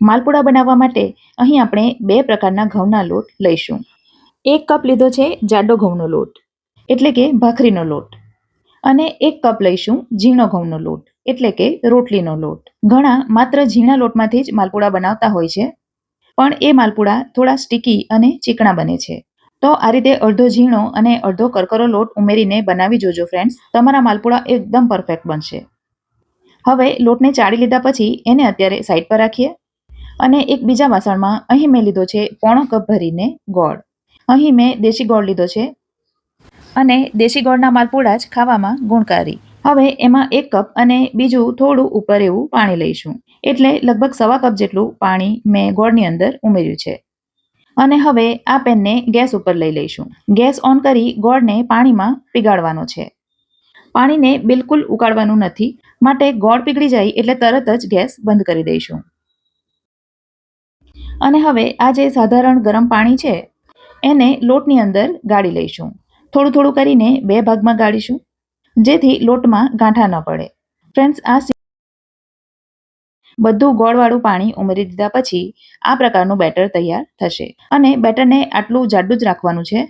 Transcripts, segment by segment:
માલપુડા બનાવવા માટે અહીં આપણે 2 પ્રકારના ઘઉંના લોટ લઈશું. 1 કપ લીધો છે જાડો ઘઉંનો લોટ એટલે કે ભાખરીનો લોટ, અને 1 કપ લઈશું ઝીણો ઘઉંનો લોટ એટલે કે રોટલીનો લોટ. ઘણા માત્ર ઝીણા લોટમાંથી જ માલપુડા બનાવતા હોય છે, પણ એ માલપુડા થોડા સ્ટીકી અને ચીકણા બને છે. તો આ રીતે અડધો ઝીણો અને અડધો કરકરો લોટ ઉમેરીને બનાવી જોજો ફ્રેન્ડ્સ, તમારા માલપુડા એકદમ પરફેક્ટ બનશે. હવે લોટને ચાળી લીધા પછી એને અત્યારે સાઈડ પર રાખીએ અને એક બીજા વાસણમાં અહીં મેં લીધો છે પોણો કપ ભરીને ગોળ. અહીં મેં દેશી ગોળ લીધો છે અને દેશી ગોળના માલપુડા જ ખાવામાં ગુણકારી. હવે એમાં 1 કપ અને બીજું થોડું ઉપર એવું પાણી લઈશું, એટલે લગભગ 1/2 કપ જેટલું પાણી મેં ગોળની અંદર ઉમેર્યું છે. અને હવે આ પેનને ગેસ ઉપર લઈ લઈશું. ગેસ ઓન કરી ગોળને પાણીમાં પીગાળવાનો છે. પાણીને બિલકુલ ઉકાળવાનું નથી, માટે ગોળ પીગળી જાય એટલે તરત જ ગેસ બંધ કરી દઈશું. અને હવે આ જે સાધારણ ગરમ પાણી છે એને લોટની અંદર ગાળી લઈશું. થોડું થોડું કરીને 2 ભાગમાં ગાળીશું, જેથી લોટમાં ગાંઠા ન પડે. ફ્રેન્ડ્સ, આ બધું ગોળવાળું પાણી ઉમેરી દીધા પછી આ પ્રકારનું બેટર તૈયાર થશે. અને બેટરને આટલું જાડું જ રાખવાનું છે,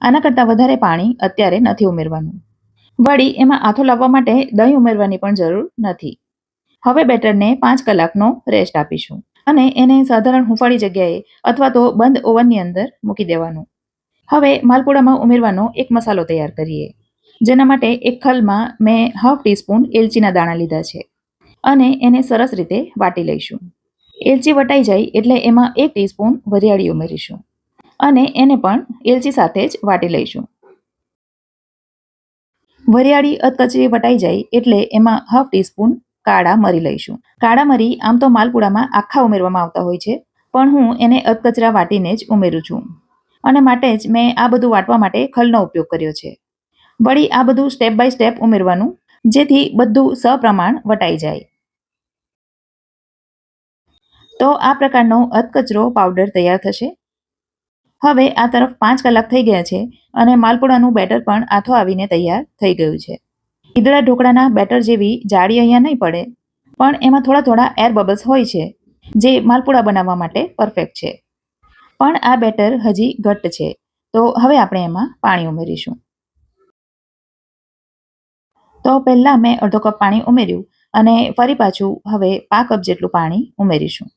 આના કરતાં વધારે પાણી અત્યારે નથી ઉમેરવાનું. વળી એમાં આથો લાવવા માટે દહીં ઉમેરવાની પણ જરૂર નથી. હવે બેટરને 5 કલાકનો રેસ્ટ આપીશું અને એને સાધારણ હુંફાળી જગ્યાએ અથવા તો બંધ ઓવનની અંદર મૂકી દેવાનું. હવે માલપુડામાં ઉમેરવાનો એક મસાલો તૈયાર કરીએ, જેના માટે એક ખલમાં મેં 1/2 ટીસ્પૂન એલચીના દાણા લીધા છે અને એને સરસ રીતે વાટી લઈશું. એલચી વટાઈ જાય એટલે એમાં 1 ટીસ્પૂન વરિયાળી ઉમેરીશું અને એને પણ એલચી સાથે જ વાટી લઈશું. વરિયાળી અધકચરી વટાઈ જાય એટલે એમાં 1/2 ટીસ્પૂન કાળા મરી લઈશું. કાળા મરી આમ તો માલપુડામાં આખા ઉમેરવામાં આવતા હોય છે, પણ હું એને અધકચરા વાટીને જ ઉમેરું છું અને માટે જ મેં આ બધું વાટવા માટે ખલનો ઉપયોગ કર્યો છે. વળી આ બધું સ્ટેપ બાય સ્ટેપ ઉમેરવાનું, જેથી બધું સપ્રમાણ વટાઈ જાય. તો આ પ્રકારનો અધકચરો પાવડર તૈયાર થશે. હવે આ તરફ 5 કલાક થઈ ગયા છે અને માલપુડાનું બેટર પણ આથો આવીને તૈયાર થઈ ગયું છે. ઈદડા ઢોકળાના બેટર જેવી જાળી અહીંયા નહીં પડે, પણ એમાં થોડા થોડા એર બબલ્સ હોય છે, જે માલપુડા બનાવવા માટે પરફેક્ટ છે. પણ આ બેટર હજી ઘટ્ટ છે, તો હવે આપણે એમાં પાણી ઉમેરીશું. તો પહેલાં મેં અડધો કપ પાણી ઉમેર્યું અને ફરી પાછું હવે 5 કપ જેટલું પાણી ઉમેરીશું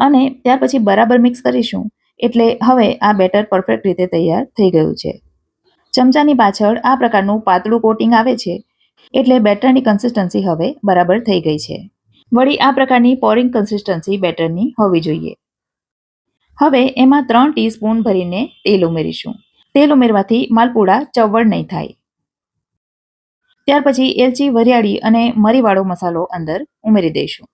અને ત્યાર પછી બરાબર મિક્સ કરીશું. એટલે હવે આ બેટર પરફેક્ટ રીતે તૈયાર થઈ ગયું છે. ચમચાની પાછળ આ પ્રકારનું પાતળું કોટિંગ આવે છે, એટલે બેટરની કન્સિસ્ટન્સી હવે બરાબર થઈ ગઈ છે. વળી આ પ્રકારની પોરિંગ કન્સિસ્ટન્સી બેટરની હોવી જોઈએ. હવે એમાં 3 ટીસ્પૂન ભરીને તેલ ઉમેરીશું. તેલ ઉમેરવાથી માલપુડા ચવડ નહીં થાય. ત્યાર પછી એલચી, વરિયાળી અને મરીવાળો મસાલો અંદર ઉમેરી દઈશું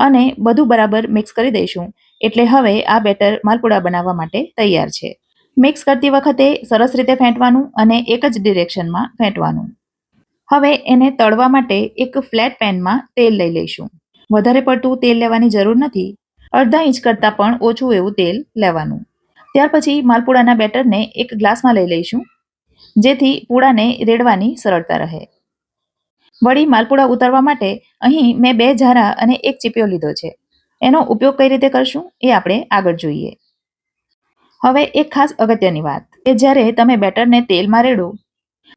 અને બધું બરાબર મિક્સ કરી દઈશું. એટલે હવે આ બેટર માલપુડા બનાવવા માટે તૈયાર છે. મિક્સ કરતી વખતે સરસ રીતે ફેંટવાનું અને એક જ ડિરેક્શનમાં ફેંટવાનું. હવે એને તળવા માટે એક ફ્લેટ પેનમાં તેલ લઈ લઈશું. વધારે પડતું તેલ લેવાની જરૂર નથી, અડધા ઇંચ કરતાં પણ ઓછું એવું તેલ લેવાનું. ત્યાર પછી માલપુડાના બેટરને એક ગ્લાસમાં લઈ લઈશું, જેથી પૂડાને રેડવાની સરળતા રહે. વળી માલપુડા ઉતારવા માટે અહીં મેં 2 ઝારા અને 1 ચીપિયો લીધો છે. એનો ઉપયોગ કઈ રીતે કરશું એ આપણે આગળ જોઈએ. હવે એક ખાસ અગત્યની વાત, કે જ્યારે તમે બેટરને તેલમાં રેડો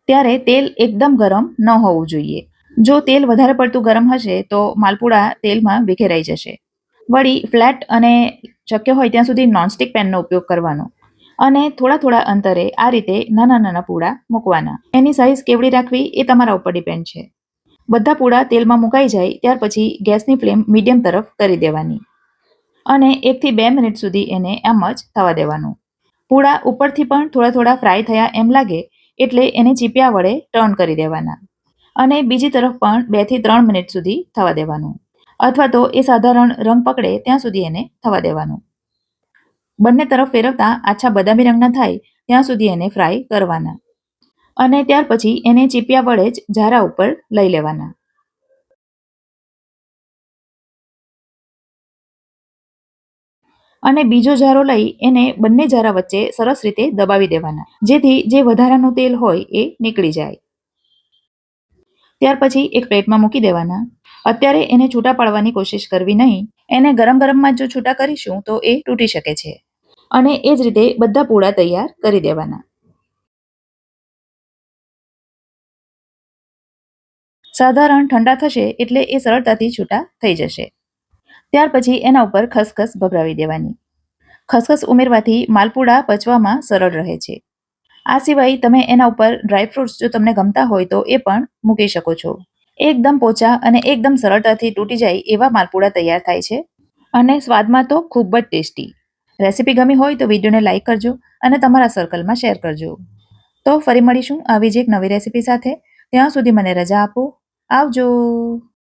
ત્યારે તેલ એકદમ ગરમ ન હોવું જોઈએ. જો તેલ વધારે પડતું ગરમ હશે તો માલપુડા તેલમાં વિખેરાઈ જશે. વળી ફ્લેટ અને શક્ય હોય ત્યાં સુધી નોનસ્ટિક પેનનો ઉપયોગ કરવાનો અને થોડા થોડા અંતરે આ રીતે નાના નાના પૂડા મૂકવાના. એની સાઈઝ કેવડી રાખવી એ તમારા ઉપર ડિપેન્ડ છે. બધા પૂડા તેલમાં મુકાઈ જાય ત્યાર પછી ગેસની ફ્લેમ મીડિયમ તરફ કરી દેવાની અને 1 થી 2 મિનિટ સુધી એને આમ જ થવા દેવાનું. પૂડા ઉપરથી પણ થોડા થોડા ફ્રાય થયા એમ લાગે એટલે એને ચીપિયા વડે ટર્ન કરી દેવાના અને બીજી તરફ પણ 2 થી 3 મિનિટ સુધી થવા દેવાનું, અથવા તો એ સાધારણ રંગ પકડે ત્યાં સુધી એને થવા દેવાનું. બંને તરફ ફેરવતા આછા બદામી રંગના થાય ત્યાં સુધી એને ફ્રાય કરવાના અને ત્યાર પછી એને ચીપિયા વડે જ ઝારા ઉપર લઈ લેવાના. અને બીજો ઝારો લઈ એને બંને ઝારા વચ્ચે સરસ રીતે દબાવી દેવાના, જેથી જે વધારાનું તેલ હોય એ નીકળી જાય. ત્યાર પછી એક પ્લેટમાં મૂકી દેવાના અત્યારે એને છૂટા પાડવાની કોશિશ કરવી નહીં. એને ગરમ ગરમમાં જો છૂટા કરીશું તો એ તૂટી શકે છે. અને એ જ રીતે બધા પૂડા તૈયાર કરી દેવાના. સાધારણ ઠંડા થશે એટલે એ સરળતાથી છૂટા થઈ જશે. ત્યાર પછી એના ઉપર ખસખસ ભભરાવી દેવાની. ખસખસ ઉમેરવાથી માલપુડા પચવામાં સરળ રહે છે. આ સિવાય તમે એના ઉપર ડ્રાયફ્રૂટ્સ જો તમને ગમતા હોય તો એ પણ મૂકી શકો છો. એકદમ પોચા અને એકદમ સરળતાથી તૂટી જાય એવા માલપુડા તૈયાર થાય છે અને સ્વાદમાં તો ખૂબ જ ટેસ્ટી. રેસીપી ગમી હોય તો વિડીયોને લાઇક કરજો અને તમારા સર્કલમાં શેર કરજો. તો ફરી મળીશું આવી જ એક નવી રેસીપી સાથે. ત્યાં સુધી મને રજા આપો. આવજો.